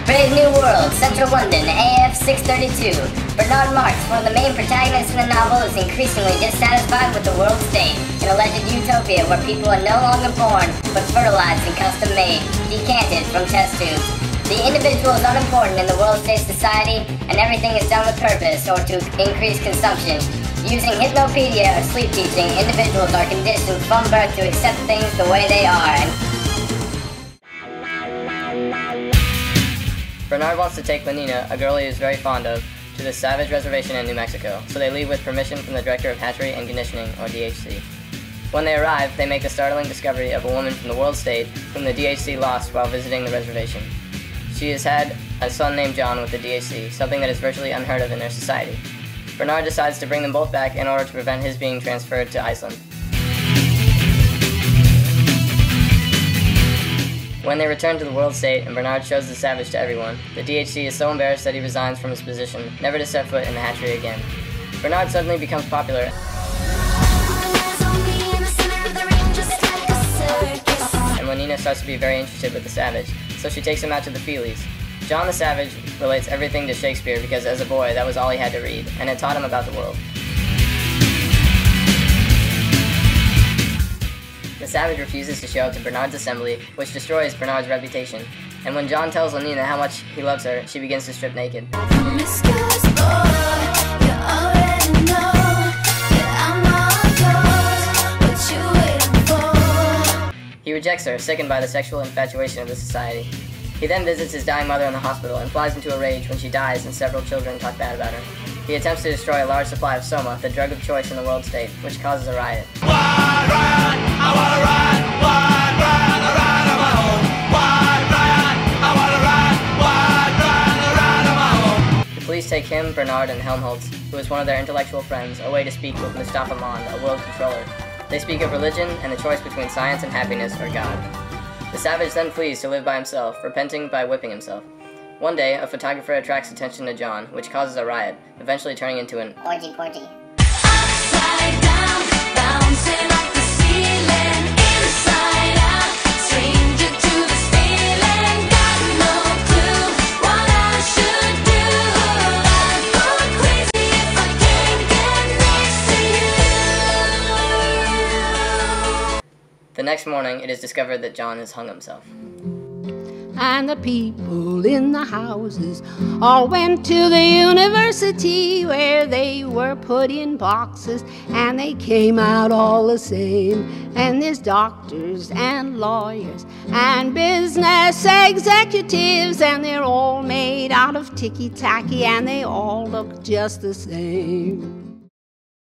Brave New World, Central London, AF 632. Bernard Marx, one of the main protagonists in the novel, is increasingly dissatisfied with the world state, an alleged utopia where people are no longer born, but fertilized and custom-made, decanted from test tubes. The individual is unimportant in the world state society, and everything is done with purpose or to increase consumption. Using hypnopedia or sleep teaching, individuals are conditioned from birth to accept things the way they are. Bernard wants to take Lenina, a girl he is very fond of, to the Savage Reservation in New Mexico, so they leave with permission from the Director of Hatchery and Conditioning, or DHC. When they arrive, they make the startling discovery of a woman from the world state whom the DHC lost while visiting the reservation. She has had a son named John with the DHC, something that is virtually unheard of in their society. Bernard decides to bring them both back in order to prevent his being transferred to Iceland. When they return to the world state and Bernard shows the Savage to everyone, the DHC is so embarrassed that he resigns from his position, never to set foot in the hatchery again. Bernard suddenly becomes popular, and Lenina starts to be very interested with the Savage, so she takes him out to the Feelies. John the Savage relates everything to Shakespeare because as a boy that was all he had to read, and it taught him about the world. The Savage refuses to show up to Bernard's assembly, which destroys Bernard's reputation. And when John tells Lenina how much he loves her, she begins to strip naked. He rejects her, sickened by the sexual infatuation of the society. He then visits his dying mother in the hospital and flies into a rage when she dies and several children talk bad about her. He attempts to destroy a large supply of Soma, the drug of choice in the world state, which causes a riot. The police take him, Bernard, and Helmholtz, who is one of their intellectual friends, away to speak with Mustafa Mond, a world controller. They speak of religion and the choice between science and happiness or God. The Savage then flees to live by himself, repenting by whipping himself. One day, a photographer attracts attention to John, which causes a riot, eventually turning into an orgy. Upside down, bouncing off the ceiling, inside out, stranger to this feeling, got no clue what I should do. I'd go crazy if I can't get next to you. The next morning, it is discovered that John has hung himself. And the people in the houses all went to the university where they were put in boxes and they came out all the same. And there's doctors and lawyers and business executives and they're all made out of ticky-tacky and they all look just the same.